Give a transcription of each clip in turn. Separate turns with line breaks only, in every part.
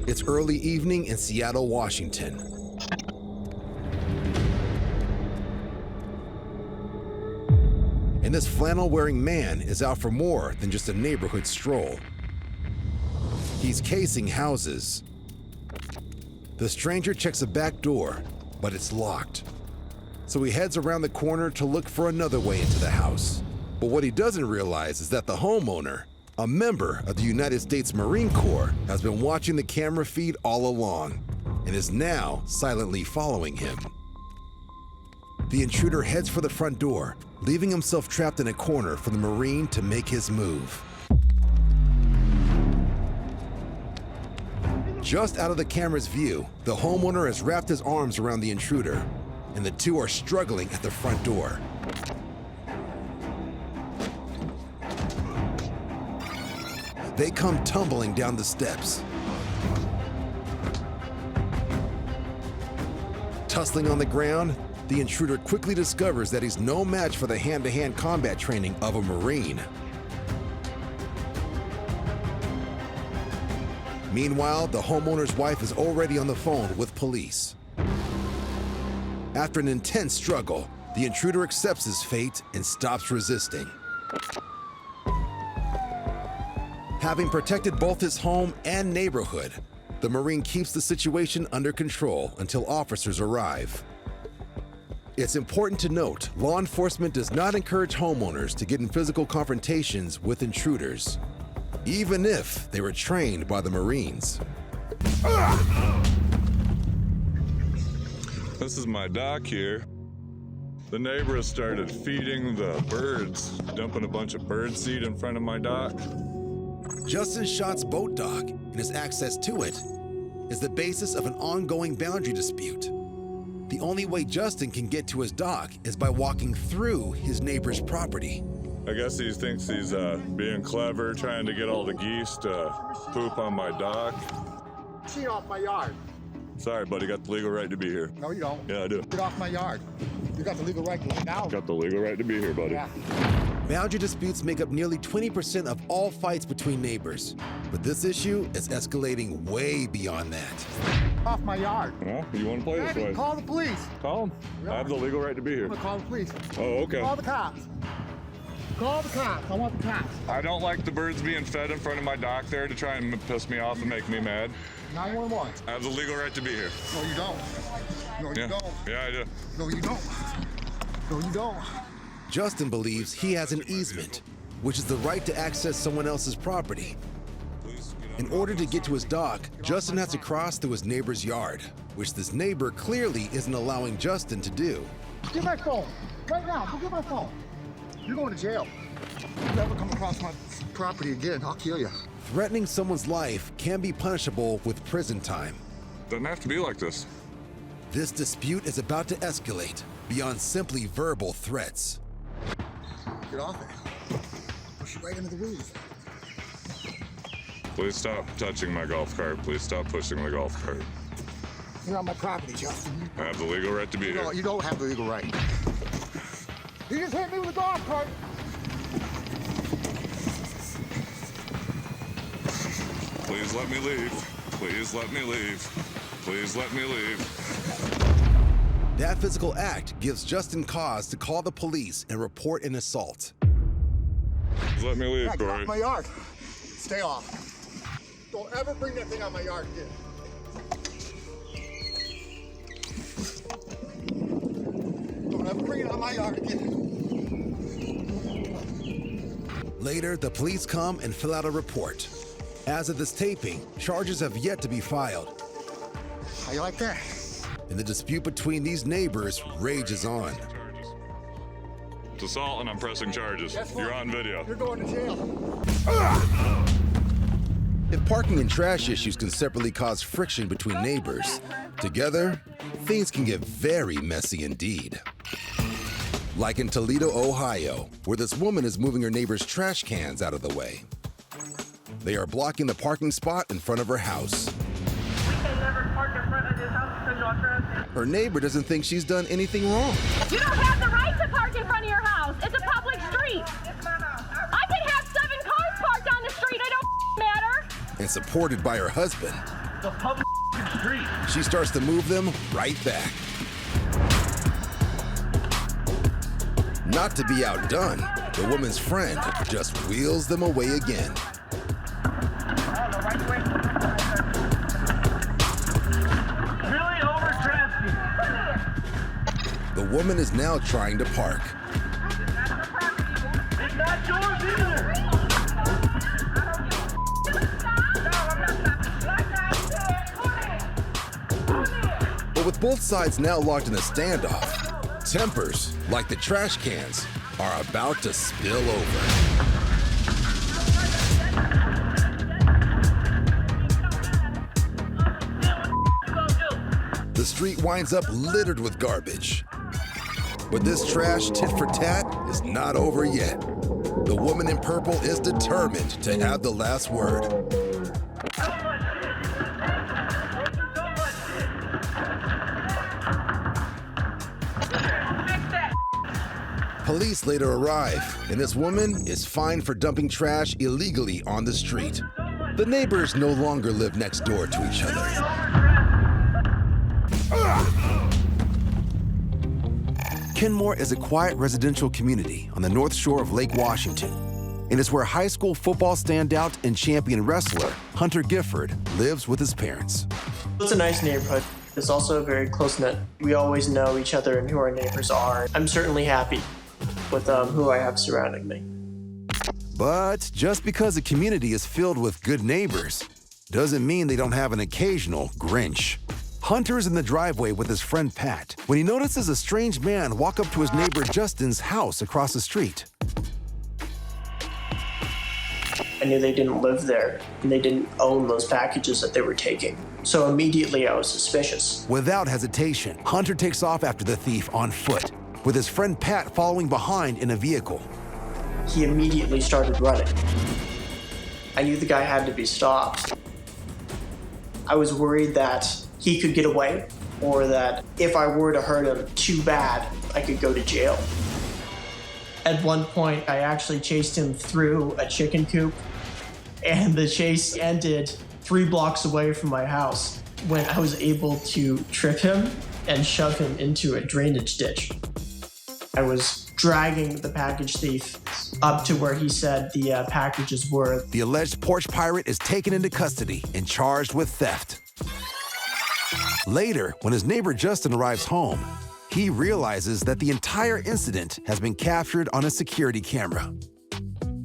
It's early evening in Seattle, Washington. And this flannel-wearing man is out for more than just a neighborhood stroll. He's casing houses. The stranger checks a back door, but it's locked. So he heads around the corner to look for another way into the house. But what he doesn't realize is that the homeowner, a member of the United States Marine Corps, has been watching the camera feed all along and is now silently following him. The intruder heads for the front door, leaving himself trapped in a corner for the Marine to make his move. Just out of the camera's view, the homeowner has wrapped his arms around the intruder, and the two are struggling at the front door. They come tumbling down the steps. Tussling on the ground, the intruder quickly discovers that he's no match for the hand-to-hand combat training of a Marine. Meanwhile, the homeowner's wife is already on the phone with police. After an intense struggle, the intruder accepts his fate and stops resisting. Having protected both his home and neighborhood, the Marine keeps the situation under control until officers arrive. It's important to note, law enforcement does not encourage homeowners to get in physical confrontations with intruders, even if they were trained by the Marines.
This is my dock here. The neighbor has started feeding the birds, dumping a bunch of bird seed in front of my dock.
Justin Schott's boat dock and his access to it is the basis of an ongoing boundary dispute. The only way Justin can get to his dock is by walking through his neighbor's property.
I guess he thinks he's being clever, trying to get all the geese to poop on my dock.
Get off my yard.
Sorry, buddy, got the legal right to be here.
No, you don't.
Yeah, I do.
Get off my yard. You got the legal right to get out.
Got the legal right to be here, buddy.
Yeah.
Boundary disputes make up nearly 20% of all fights between neighbors, but this issue is escalating way beyond that.
Off my yard.
Well, you want to play this
Abby,
way?
call the police.
Call him. I have the legal right to be here.
I'm gonna call the police.
Oh, okay.
Call the cops. Call the cops. I want the cops.
I don't like the birds being fed in front of my dock there to try and piss me off and make me mad.
911.
I have the legal right to be here.
No, you don't. No, you
Yeah,
don't.
yeah, I do.
No, you don't. No, you don't.
Justin believes he has an easement, which is the right to access someone else's property. In order to get to his dock, Justin has to cross through his neighbor's yard, which this neighbor clearly isn't allowing Justin to do.
Get my phone. Right now. Go get my phone. You're going to jail. If you ever come across my property again, I'll kill you.
Threatening someone's life can be punishable with prison time.
Doesn't have to be like this.
This dispute is about to escalate beyond simply verbal threats.
Get off it. Push you right into the roof.
Please stop touching my golf cart. Please stop pushing the golf cart.
You're on my property, Justin.
I have the legal right to be here.
No, you don't have the legal right. You just hit me with a golf cart.
Please let me leave. Please let me leave. Please let me leave.
That physical act gives Justin cause to call the police and report an assault.
Please let me leave,
Yeah, get
Corey.
off my yard. Stay off. Don't ever bring that thing on my yard again. Don't ever bring it on my yard again.
Later, the police come and fill out a report. As of this taping, charges have yet to be filed,
How you like that?
and the dispute between these neighbors rages on.
It's assault and I'm pressing charges.
Guess what?
You're on video.
You're going to jail.
If parking and trash issues can separately cause friction between neighbors, together, things can get very messy indeed. Like in Toledo, Ohio, where this woman is moving her neighbor's trash cans out of the way. They are blocking the parking spot in front of her house.
We can never park in front of this house because y'all trespassing.
Her neighbor doesn't think she's done anything wrong.
You don't have the right to park in front of your house. It's a public street. It's my house. I can have 7 cars parked on the street. It don't matter.
And supported by her husband,
The public street.
She starts to move them right back. Not to be outdone, the woman's friend just wheels them away again.
Really overdrafting.
The woman is now trying to park.
It's not yours either.
But with both sides now locked in a standoff, tempers, like the trash cans, are about to spill over. The street winds up littered with garbage. But this trash tit for tat is not over yet. The woman in purple is determined to have the last word. Police later arrive, and this woman is fined for dumping trash illegally on the street. The neighbors no longer live next door to each other. Kenmore is a quiet residential community on the north shore of Lake Washington, and is where high school football standout and champion wrestler Hunter Gifford lives with his parents.
It's a nice neighborhood. It's also very close-knit. We always know each other and who our neighbors are. I'm certainly happy with who I have surrounding me.
But just because a community is filled with good neighbors doesn't mean they don't have an occasional Grinch. Hunter's in the driveway with his friend Pat when he notices a strange man walk up to his neighbor Justin's house across the street.
I knew they didn't live there, and they didn't own those packages that they were taking. So immediately I was suspicious.
Without hesitation, Hunter takes off after the thief on foot, with his friend Pat following behind in a vehicle.
He immediately started running. I knew the guy had to be stopped. I was worried that he could get away, or that if I were to hurt him too bad, I could go to jail. At one point, I actually chased him through a chicken coop, and the chase ended 3 blocks away from my house when I was able to trip him and shove him into a drainage ditch. I was dragging the package thief up to where he said the packages were.
The alleged porch pirate is taken into custody and charged with theft. Later, when his neighbor Justin arrives home, he realizes that the entire incident has been captured on a security camera.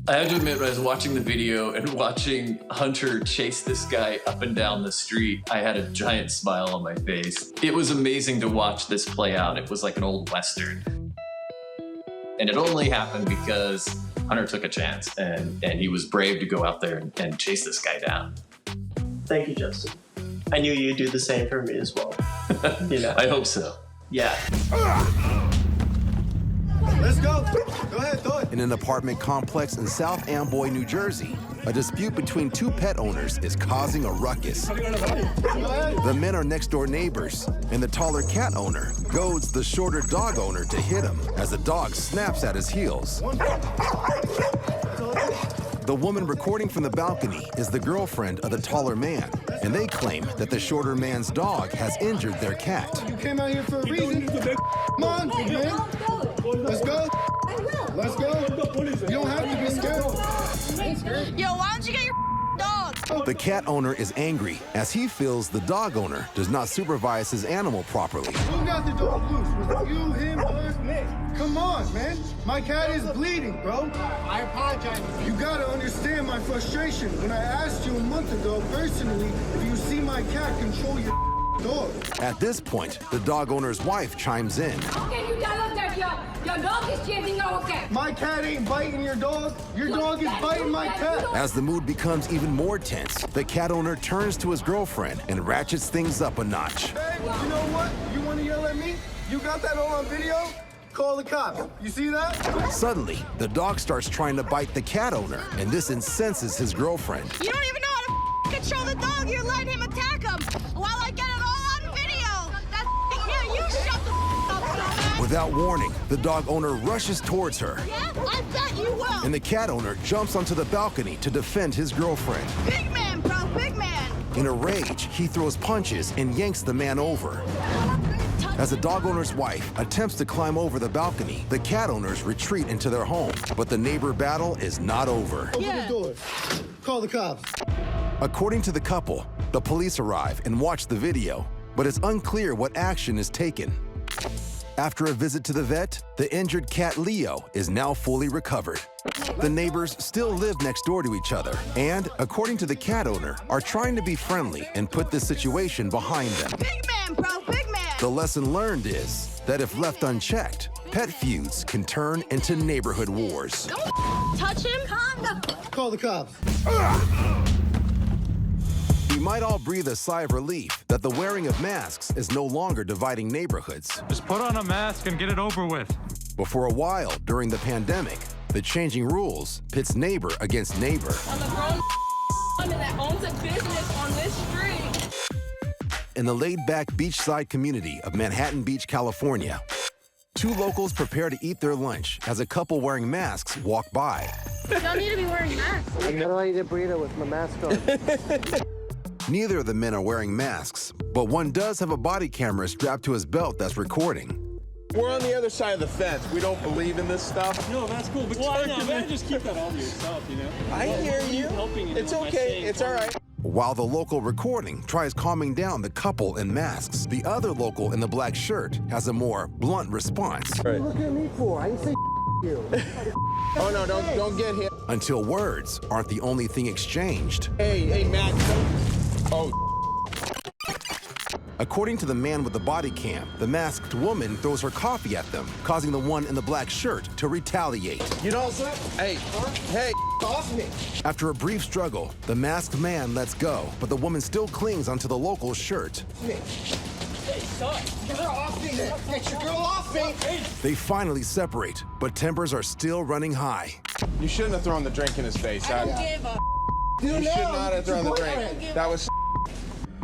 I have to admit, when I was watching the video and watching Hunter chase this guy up and down the street, I had a giant smile on my face. It was amazing to watch this play out. It was like an old Western. And it only happened because Hunter took a chance and he was brave to go out there and chase this guy down.
Thank you, Justin. I knew you'd do the same for me as well. You know.
I hope so.
Yeah.
Let's go. Go ahead, do it.
In an apartment complex in South Amboy, New Jersey, a dispute between 2 pet owners is causing a ruckus. The men are next-door neighbors, and the taller cat owner goads the shorter dog owner to hit him as the dog snaps at his heels. The woman recording from the balcony is the girlfriend of the taller man, and they claim that the shorter man's dog has injured their cat.
You came out here for a reason. Come on, man. Let's go. Let's go. You don't have to be scared.
Yo, why don't you get your dog?
The cat owner is angry as he feels the dog owner does not supervise his animal properly.
Who got the dog loose? Was it you, him, or me? Come on, man. My cat is bleeding, bro. I apologize. You gotta understand my frustration. When I asked you a month ago personally if you see my cat control your dog.
At this point, the dog owner's wife chimes in.
How can you tell us that your dog is chasing our cat?
My cat ain't biting your dog. Your dog is biting my cat.
As the mood becomes even more tense, the cat owner turns to his girlfriend and ratchets things up a notch.
Hey, you know what? You wanna yell at me? You got that all on video? Call the cops. You see that?
Suddenly, the dog starts trying to bite the cat owner, and this incenses his girlfriend.
You don't even know how to control the dog. You're letting him attack him while I get it all on video. That's yeah, you shut the up, man.
Without warning, the dog owner rushes towards her,
Yeah, I bet you will.
and the cat owner jumps onto the balcony to defend his girlfriend.
Big man, bro, big man.
In a rage, he throws punches and yanks the man over. As the dog owner's wife attempts to climb over the balcony, the cat owners retreat into their home. But the neighbor battle is not over.
Open the door. Call the cops.
According to the couple, the police arrive and watch the video, but it's unclear what action is taken. After a visit to the vet, the injured cat Leo is now fully recovered. The neighbors still live next door to each other and, according to the cat owner, are trying to be friendly and put this situation behind them.
Big man, bro, big man.
The lesson learned is that if left unchecked, pet feuds can turn into neighborhood wars.
Don't touch him.
Call the cops.
We might all breathe a sigh of relief that the wearing of masks is no longer dividing neighborhoods.
Just put on a mask and get it over with.
But for a while during the pandemic, the changing rules pits neighbor against neighbor.
I'm a grown woman that owns a business on this street.
In the laid-back beachside community of Manhattan Beach, California, two locals prepare to eat their lunch as a couple wearing masks walk by.
You don't need to be wearing masks.
I never eat a burrito with my mask on.
Neither of the men are wearing masks, but one does have a body camera strapped to his belt that's recording.
We're on the other side of the fence. We don't believe in this stuff.
No, that's cool. But well, no, man, just keep that all to yourself, you know?
I hear you. It's okay. It's all right.
While the local recording tries calming down the couple in masks, the other local in the black shirt has a more blunt response.
What are you looking at me for? I didn't say you.
Oh, no, don't get hit.
Until words aren't the only thing exchanged.
Hey, Matt. Oh.
According to the man with the body cam, the masked woman throws her coffee at them, causing the one in the black shirt to retaliate.
You know what? Hey, off me.
After a brief struggle, the masked man lets go, but the woman still clings onto the local shirt.
Hey, son, get her off me. Get your girl off me.
They finally separate, but tempers are still running high.
You shouldn't have thrown the drink in his face.
I don't give a
You should not have thrown the drink. That was.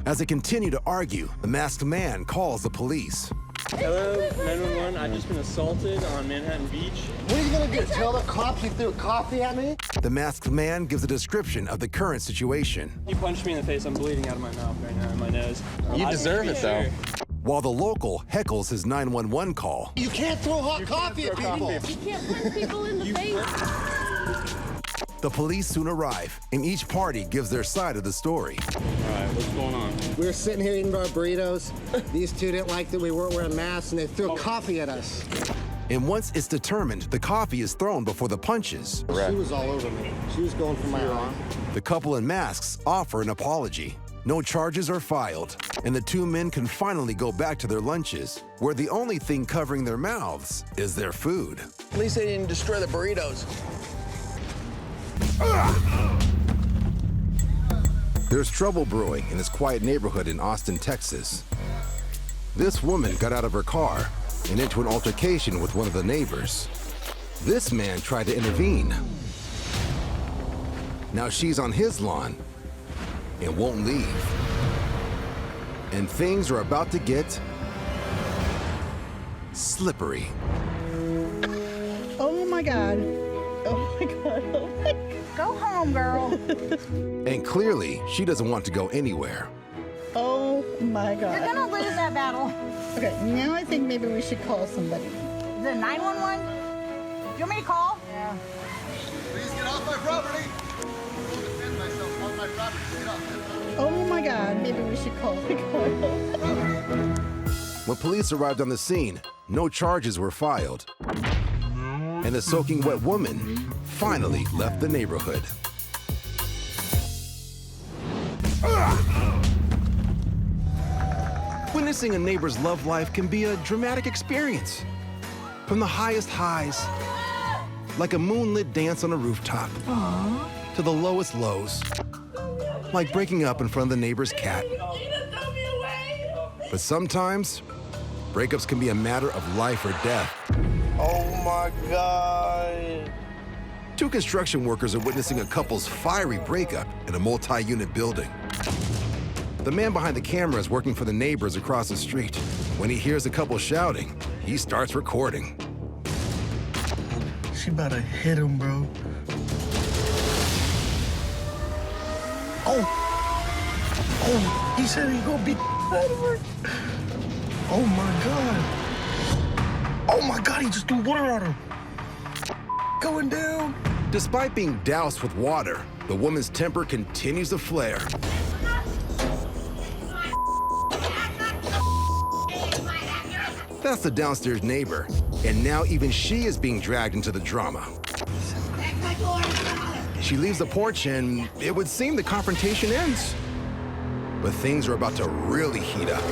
As they continue to argue, the masked man calls the police.
Hello, 911. I've just been assaulted on Manhattan Beach.
What are you gonna do? Tell the cops you threw coffee at me?
The masked man gives a description of the current situation.
He punched me in the face. I'm bleeding out of my mouth right now, and my nose.
You deserve it, though.
While the local heckles his 911 call.
You can't throw hot coffee at people.
You can't punch people in the face.
The police soon arrive, and each party gives their side of the story.
All right, what's going on?
We were sitting here eating our burritos. These two didn't like that we weren't wearing masks, and they threw coffee at us.
And once it's determined the coffee is thrown before the punches,
She was all over me. She was going for my arm.
the couple in masks offer an apology. No charges are filed, and the two men can finally go back to their lunches, where the only thing covering their mouths is their food.
At least they didn't destroy the burritos.
There's trouble brewing in this quiet neighborhood in Austin, Texas. This woman got out of her car and into an altercation with one of the neighbors. This man tried to intervene. Now she's on his lawn and won't leave. And things are about to get slippery.
Oh my God. Oh my God. Oh my God. Go home, girl.
And clearly, she doesn't want to go anywhere.
Oh my God.
You're gonna lose that battle.
Okay, now I think maybe we should call somebody.
Is it 911? Do you want me to call? Yeah.
Please get off my property. I will defend myself on my property. Get off.
Oh my God, maybe we should call.
When police arrived on the scene, no charges were filed. And the soaking wet woman finally left the neighborhood. Witnessing a neighbor's love life can be a dramatic experience. From the highest highs, like a moonlit dance on a rooftop, to the lowest lows, like breaking up in front of the neighbor's cat. But sometimes, breakups can be a matter of life or death.
Oh my God.
Two construction workers are witnessing a couple's fiery breakup in a multi-unit building. The man behind the camera is working for the neighbors across the street. When he hears the couple shouting, he starts recording.
She about to hit him, bro.
Oh, he said he gonna beat out of her. Oh my God. Oh my God, he just threw water on her. Going down.
Despite being doused with water, the woman's temper continues to flare. That's the downstairs neighbor, and now even she is being dragged into the drama. She leaves the porch and it would seem the confrontation ends. But things are about to really heat up.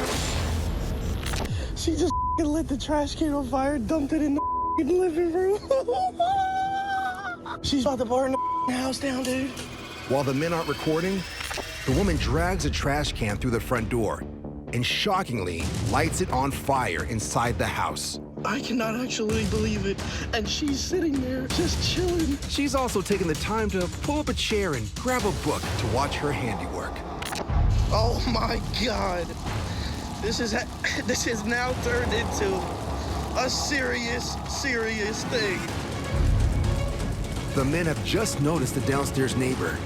She just lit the trash can on fire, dumped it in the living room. She's about to burn the house down, dude.
While the men aren't recording, the woman drags a trash can through the front door and shockingly lights it on fire inside the house.
I cannot actually believe it. And she's sitting there just chilling.
She's also taken the time to pull up a chair and grab a book to watch her handiwork.
Oh my God. This has now turned into a serious thing.
The men have just noticed the downstairs neighbor.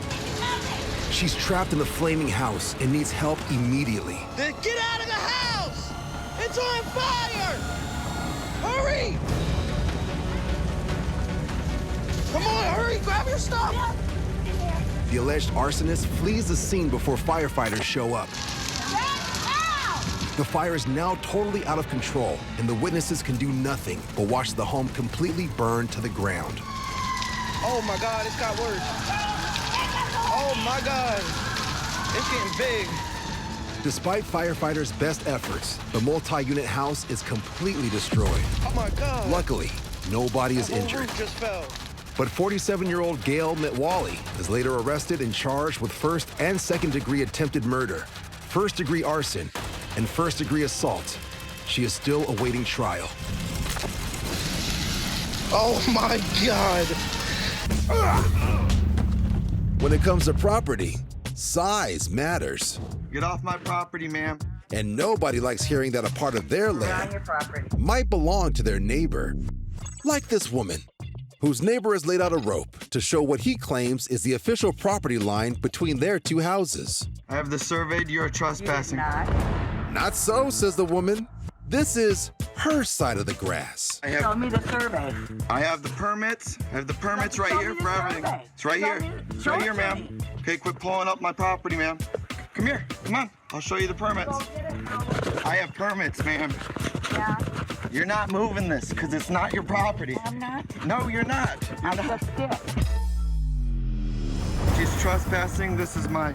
She's trapped in the flaming house and needs help immediately.
Then get out of the house! It's on fire! Hurry! Come on, hurry, grab your stuff!
The alleged arsonist flees the scene before firefighters show up. The fire is now totally out of control, and the witnesses can do nothing but watch the home completely burn to the ground.
Oh my God, it's got worse. Oh my God, it's getting big.
Despite firefighters' best efforts, the multi-unit house is completely destroyed.
Oh my God.
Luckily, nobody is injured.
Roof just fell.
But 47-year-old Gail Mitwally is later arrested and charged with first and second-degree attempted murder, first-degree arson, and first-degree assault. She is still awaiting trial.
Oh my God.
When it comes to property, size matters.
Get off my property, ma'am.
And nobody likes hearing that a part of their land might belong to their neighbor. Like this woman, whose neighbor has laid out a rope to show what he claims is the official property line between their two houses.
I have the surveyed. You're trespassing.
Not so, says the woman. This is her side of the grass.
Show me the survey.
I have the permits. I have the permits right here for everything. It's right here. It's right here, ma'am. Okay, quit pulling up my property, ma'am. Come here. Come on. I'll show you the permits. I have permits, ma'am.
Yeah.
You're not moving this because it's not your property.
I'm not.
No, you're not.
I'm just it.
She's trespassing. This is my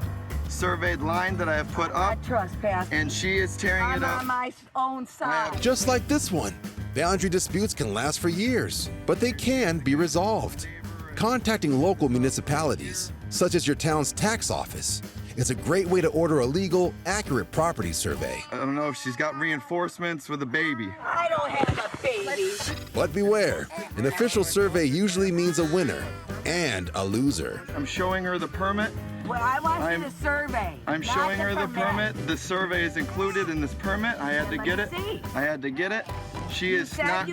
surveyed line that I have put up.
Trespass.
And she is tearing it up.
I'm on my own side.
Just like this one, boundary disputes can last for years, but they can be resolved. Contacting local municipalities, such as your town's tax office, is a great way to order a legal, accurate property survey.
I don't know if she's got reinforcements with a baby.
I don't have a baby.
But beware, an official survey usually means a winner and a loser.
I'm showing her the permit.
Well, I want you to survey.
I'm showing her the permit. The survey is included in this permit. I had to get it. I had to get it. She is not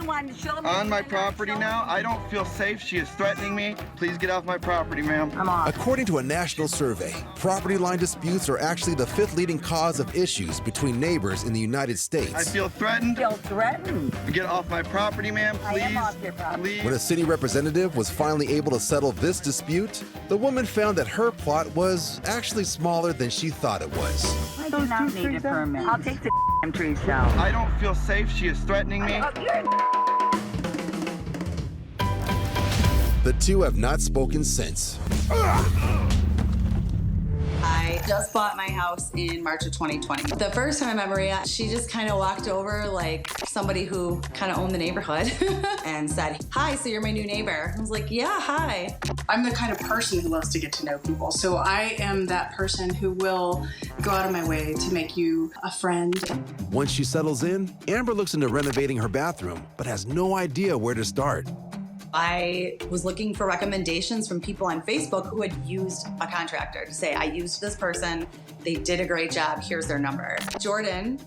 on my property now. I don't feel safe. She is threatening me. Please get off my property, ma'am.
I'm off.
According to a national survey, property line disputes are actually the 5th leading cause of issues between neighbors in the United States.
I feel threatened.
Feel threatened?
Get off my property, ma'am, please.
I am off your property.
Please.
When a city representative was finally able to settle this dispute, the woman found that her plot was actually smaller than she thought it was.
I do not need a permit. I'll take the trees down.
I don't feel safe. She is threatening me.
The two have not spoken since.
I just bought my house in March of 2020. The first time I met Maria, she just kind of walked over like somebody who kind of owned the neighborhood and said, "Hi, so you're my new neighbor." I was like, "Yeah, hi."
I'm the kind of person who loves to get to know people. So I am that person who will go out of my way to make you a friend.
Once she settles in, Amber looks into renovating her bathroom, but has no idea where to start.
I was looking for recommendations from people on Facebook who had used a contractor to say, I used this person, they did a great job, here's their number. Jordan,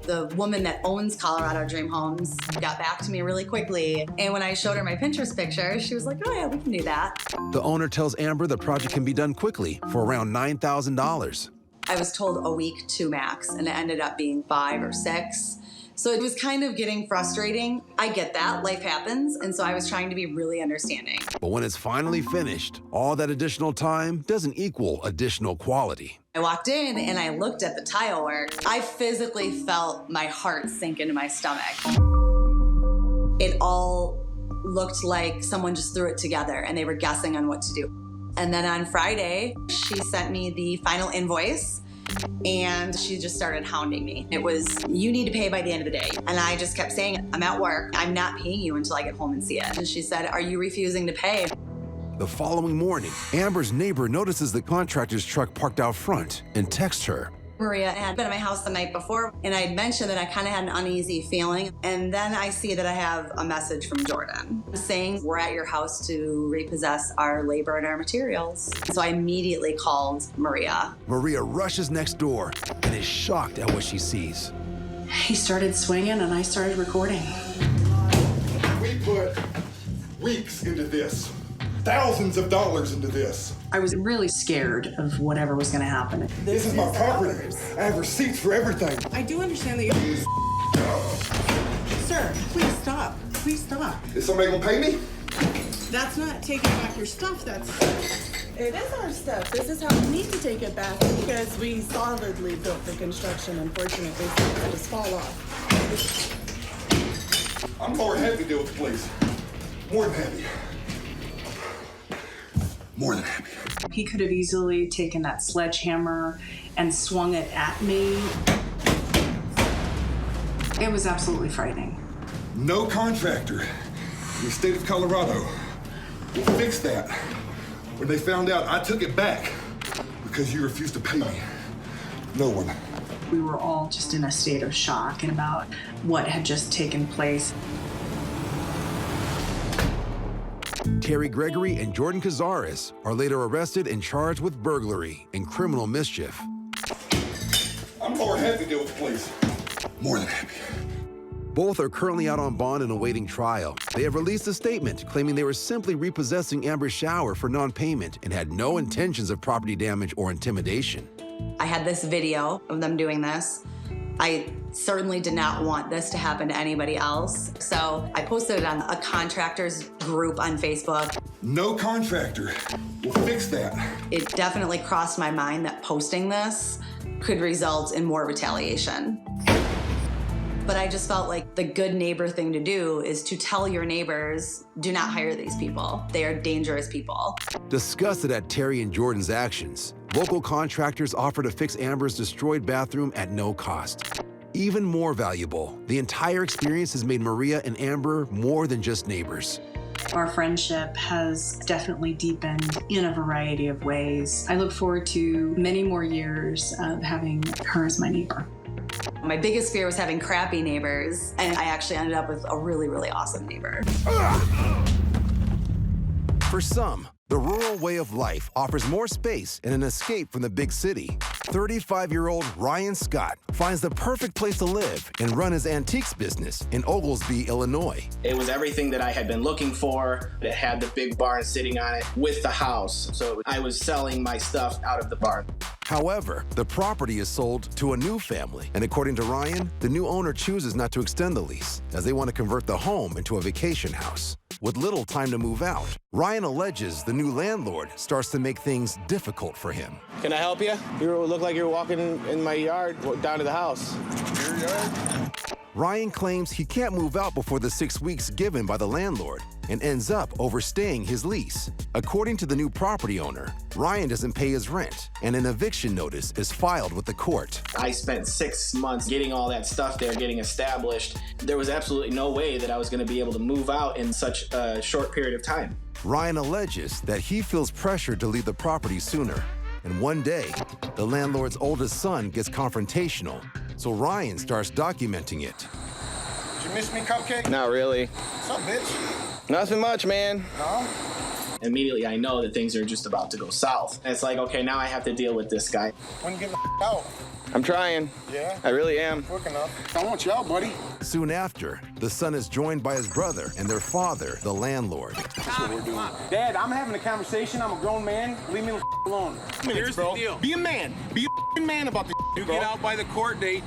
the woman that owns Colorado Dream Homes, got back to me really quickly. And when I showed her my Pinterest picture, she was like, oh yeah, we can do that.
The owner tells Amber the project can be done quickly for around $9,000.
I was told a week to max, and it ended up being 5 or 6. So it was kind of getting frustrating. I get that, life happens, and so I was trying to be really understanding.
But when it's finally finished, all that additional time doesn't equal additional quality.
I walked in and I looked at the tile work. I physically felt my heart sink into my stomach. It all looked like someone just threw it together and they were guessing on what to do. And then on Friday, she sent me the final invoice and she just started hounding me. It was, you need to pay by the end of the day. And I just kept saying, I'm at work. I'm not paying you until I get home and see it. And she said, are you refusing to pay?
The following morning, Amber's neighbor notices the contractor's truck parked out front and texts her.
Maria had been at my house the night before, and I had mentioned that I kind of had an uneasy feeling. And then I see that I have a message from Jordan saying, we're at your house to repossess our labor and our materials. So I immediately called Maria.
Maria rushes next door and is shocked at what she sees.
He started swinging and I started recording.
We put weeks into this. Thousands of dollars into this.
I was really scared of whatever was going to happen.
This is my property. I have receipts for everything.
I do understand that you're... Sir, please stop. Please stop.
Is somebody gonna pay me?
That's not taking back your stuff. It is our stuff. This is how we need to take it back because we solidly built the construction. Unfortunately, so it just fall off.
I'm more than happy to deal with the police. More than happy. More than happy.
He could have easily taken that sledgehammer and swung it at me. It was absolutely frightening.
No contractor in the state of Colorado will fix that. When they found out I took it back because you refused to pay me. No one.
We were all just in a state of shock and about what had just taken place.
Terry Gregory and Jordan Cazares are later arrested and charged with burglary and criminal mischief.
I'm more than happy to deal with the police. More than happy.
Both are currently out on bond and awaiting trial. They have released a statement claiming they were simply repossessing Amber's shower for non-payment and had no intentions of property damage or intimidation.
I had this video of them doing this. I certainly did not want this to happen to anybody else. So I posted it on a contractors group on Facebook.
No contractor will fix that.
It definitely crossed my mind that posting this could result in more retaliation. But I just felt like the good neighbor thing to do is to tell your neighbors, do not hire these people. They are dangerous people.
Disgusted at Terry and Jordan's actions, local contractors offer to fix Amber's destroyed bathroom at no cost. Even more valuable, the entire experience has made Maria and Amber more than just neighbors.
Our friendship has definitely deepened in a variety of ways. I look forward to many more years of having her as my neighbor.
My biggest fear was having crappy neighbors, and I actually ended up with a really, really awesome neighbor.
For some, the rural way of life offers more space and an escape from the big city. 35-year-old Ryan Scott finds the perfect place to live and run his antiques business in Oglesby, Illinois.
It was everything that I had been looking for. It had the big barn sitting on it with the house. So I was selling my stuff out of the barn.
However, the property is sold to a new family, and according to Ryan, the new owner chooses not to extend the lease, as they want to convert the home into a vacation house. With little time to move out, Ryan alleges the new landlord starts to make things difficult for him.
Can I help you? You look like you're walking in my yard down to the house.
Your yard?
Ryan claims he can't move out before the 6 weeks given by the landlord and ends up overstaying his lease. According to the new property owner, Ryan doesn't pay his rent, and an eviction notice is filed with the court.
I spent 6 months getting all that stuff there, getting established. There was absolutely no way that I was going to be able to move out in such a short period of time.
Ryan alleges that he feels pressured to leave the property sooner. And one day, the landlord's oldest son gets confrontational, so Ryan starts documenting it.
Did you miss me, Cupcake?
Not really.
What's up, bitch?
Nothing much, man.
No?
Immediately, I know that things are just about to go south. And it's like, okay, now I have to deal with this guy.
When you get the out?
I'm trying.
Yeah?
I really am.
Quick enough. I want you out, buddy.
Soon after, the son is joined by his brother and their father, the landlord.
That's what we're doing.
Dad, I'm having a conversation. I'm a grown man. Leave me alone.
Here's the deal. Be a man. Be a
man about the You get out by the court date,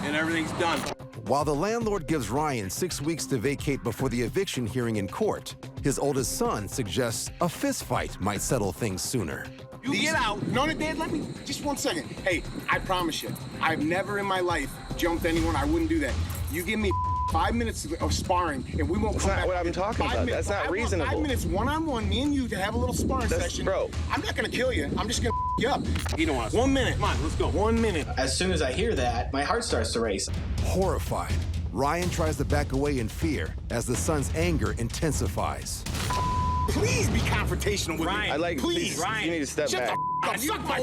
and everything's done.
While the landlord gives Ryan 6 weeks to vacate before the eviction hearing in court, his oldest son suggests a fist fight might settle things sooner.
You get out. No, Dad, let me, just 1 second. Hey, I promise you, I've never in my life jumped anyone. I wouldn't do that. You give me 5 minutes of sparring, and we won't
That's
come
not
back.
what I'm talking about. That's not reasonable.
5 minutes one-on-one, me and you, to have a little sparring session.
Bro.
I'm not gonna kill you. I'm just gonna you up. You don't want to. 1 minute. Come on, let's go. 1 minute.
As soon as I hear that, my heart starts to race.
Horrified, Ryan tries to back away in fear as the son's anger intensifies.
Please be confrontational with me.
I like,
please.
You need to step
Shut
back.
the f*** up. Suck my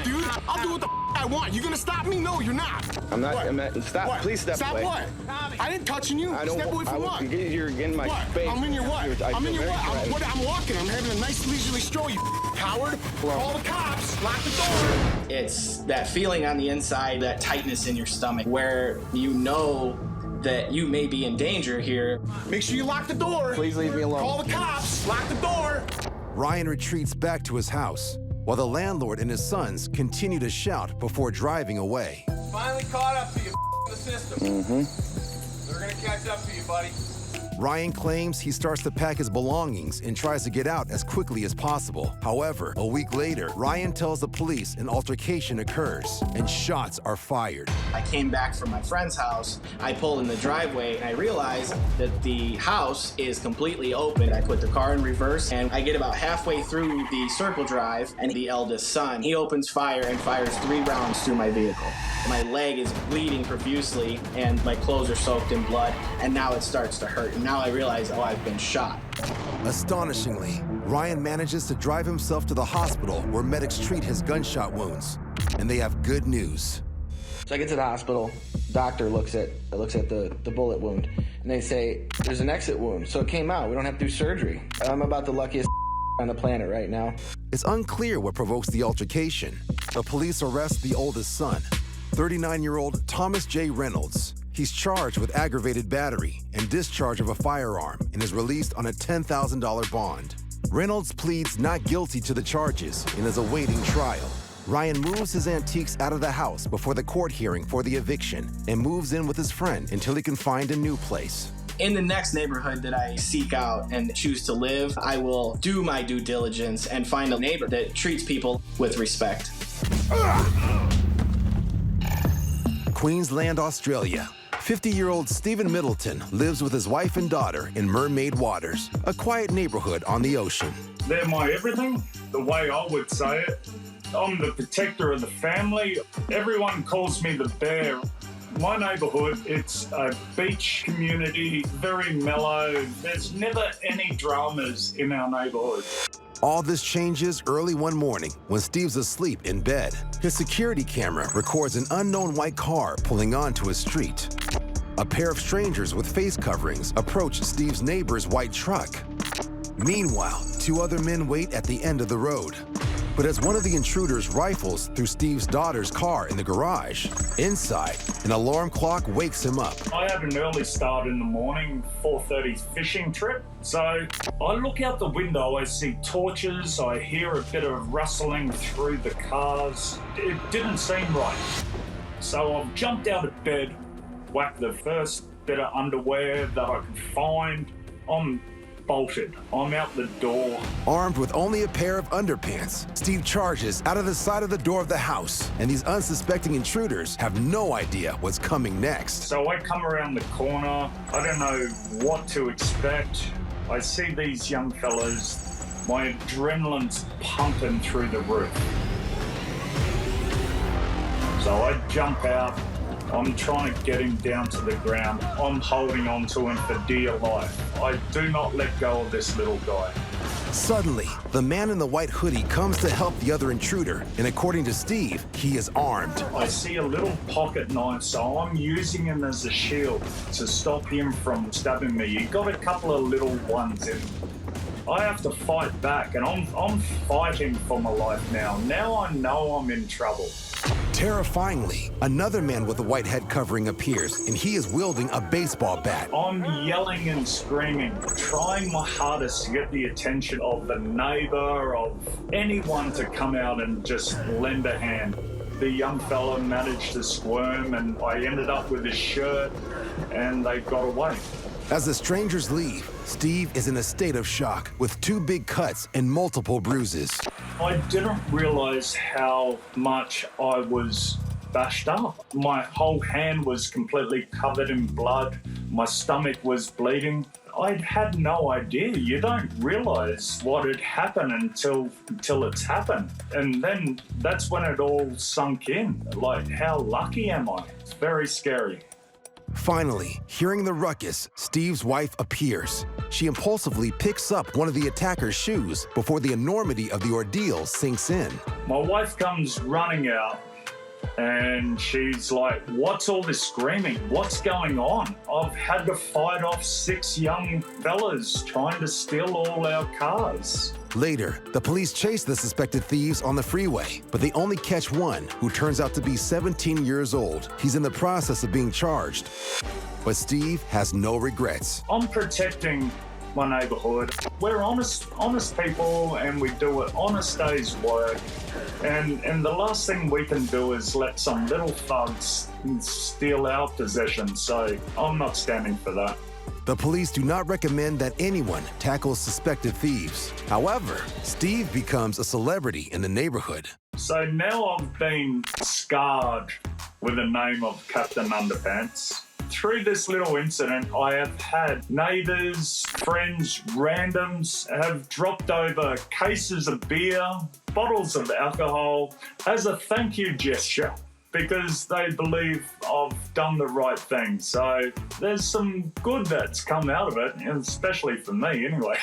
dude. I'll do what the I want. You gonna stop me? No, you're not.
I'm not.
What?
Stop.
What?
Please step
stop
away.
What? I didn't touching you.
I don't.
Step away from what?
You're in my
what?
face.
I'm in your what? I'm in your what?
Threatened.
I'm walking. I'm having a nice leisurely stroll, you coward. Call the cops. Lock the door.
It's that feeling on the inside, that tightness in your stomach, where you know that you may be in danger here.
Make sure you lock the door.
Please leave me alone.
Call the cops. Lock the door.
Ryan retreats back to his house, while the landlord and his sons continue to shout before driving away.
Finally caught up to you, the system.
Mm-hmm.
They're gonna catch up to you, buddy.
Ryan claims he starts to pack his belongings and tries to get out as quickly as possible. However, a week later, Ryan tells the police an altercation occurs and shots are fired.
I came back from my friend's house. I pull in the driveway and I realize that the house is completely open. I put the car in reverse and I get about halfway through the circle drive, and the eldest son, he opens fire and fires 3 rounds through my vehicle. My leg is bleeding profusely and my clothes are soaked in blood, and now it starts to hurt. And now I realize, oh, I've been shot.
Astonishingly, Ryan manages to drive himself to the hospital where medics treat his gunshot wounds. And they have good news.
So I get to the hospital, doctor looks at the bullet wound, and they say, there's an exit wound, so it came out. We don't have to do surgery. I'm about the luckiest on the planet right now.
It's unclear what provokes the altercation. The police arrest the oldest son, 39-year-old Thomas J. Reynolds. He's charged with aggravated battery and discharge of a firearm and is released on a $10,000 bond. Reynolds pleads not guilty to the charges and is awaiting trial. Ryan moves his antiques out of the house before the court hearing for the eviction and moves in with his friend until he can find a new place.
In the next neighborhood that I seek out and choose to live, I will do my due diligence and find a neighbor that treats people with respect.
Queensland, Australia. 50-year-old Stephen Middleton lives with his wife and daughter in Mermaid Waters, a quiet neighborhood on the ocean.
They're my everything, the way I would say it. I'm the protector of the family. Everyone calls me the bear. My neighborhood, it's a beach community, very mellow. There's never any dramas in our neighborhood.
All this changes early one morning when Steve's asleep in bed. His security camera records an unknown white car pulling onto a street. A pair of strangers with face coverings approach Steve's neighbor's white truck. Meanwhile, 2 other men wait at the end of the road. But as one of the intruders rifles through Steve's daughter's car in the garage, inside, an alarm clock wakes him up.
I have an early start in the morning, 4:30 fishing trip. So I look out the window, I see torches, I hear a bit of rustling through the cars. It didn't seem right. So I've jumped out of bed, whacked the first bit of underwear that I could find. I'm bolted. I'm out the door.
Armed with only a pair of underpants, Steve charges out of the side of the door of the house, and these unsuspecting intruders have no idea what's coming next.
So I come around the corner. I don't know what to expect. I see these young fellas. My adrenaline's pumping through the roof. So I jump out. I'm trying to get him down to the ground. I'm holding on to him for dear life. I do not let go of this little guy.
Suddenly, the man in the white hoodie comes to help the other intruder, and according to Steve, he is armed.
I see a little pocket knife, so I'm using him as a shield to stop him from stabbing me. He got a couple of little ones in. I have to fight back, and I'm fighting for my life now. Now I know I'm in trouble.
Terrifyingly, another man with a white head covering appears, and he is wielding a baseball bat.
I'm yelling and screaming, trying my hardest to get the attention of the neighbor, of anyone to come out and just lend a hand. The young fella managed to squirm and I ended up with his shirt and they got away.
As the strangers leave, Steve is in a state of shock with 2 big cuts and multiple bruises.
I didn't realize how much I was bashed up. My whole hand was completely covered in blood. My stomach was bleeding. I had no idea. You don't realize what had happened until it's happened. And then that's when it all sunk in. Like, how lucky am I? It's very scary.
Finally, hearing the ruckus, Steve's wife appears. She impulsively picks up one of the attacker's shoes before the enormity of the ordeal sinks in.
My wife comes running out and she's like, what's all this screaming? What's going on? I've had to fight off 6 young fellas trying to steal all our cars.
Later, the police chase the suspected thieves on the freeway, but they only catch one, who turns out to be 17 years old. He's in the process of being charged. But Steve has no regrets.
I'm protecting my neighborhood. We're honest people and we do an honest day's work. And the last thing we can do is let some little thugs steal our possessions. So I'm not standing for that.
The police do not recommend that anyone tackles suspected thieves. However, Steve becomes a celebrity in the neighborhood.
So now I've been scarred with the name of Captain Underpants. Through this little incident, I have had neighbours, friends, randoms have dropped over cases of beer, bottles of alcohol as a thank you gesture, because they believe I've done the right thing. So there's some good that's come out of it, and especially for me anyway.